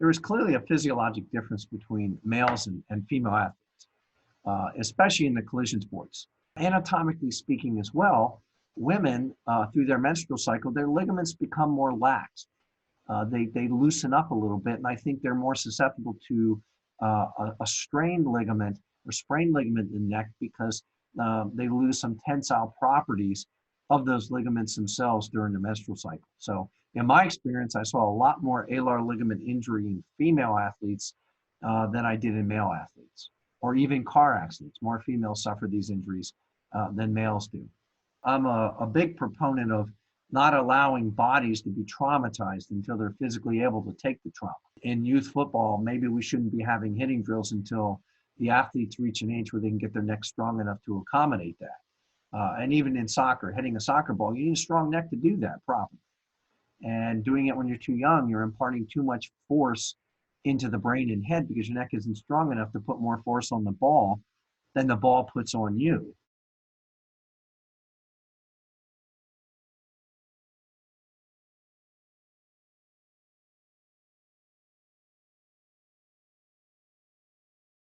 there is clearly a physiologic difference between males and female athletes, especially in the collision sports. Anatomically speaking as well, women, through their menstrual cycle, their ligaments become more lax. They loosen up a little bit, and I think they're more susceptible to a strained ligament or sprained ligament in the neck because they lose some tensile properties of those ligaments themselves during the menstrual cycle. So in my experience, I saw a lot more alar ligament injury in female athletes than I did in male athletes, or even car accidents. More females suffer these injuries than males do. I'm a big proponent of not allowing bodies to be traumatized until they're physically able to take the trauma. In youth football, maybe we shouldn't be having hitting drills until the athletes reach an age where they can get their neck strong enough to accommodate that. And even in soccer, hitting a soccer ball, you need a strong neck to do that properly. And doing it when you're too young, you're imparting too much force into the brain and head because your neck isn't strong enough to put more force on the ball than the ball puts on you.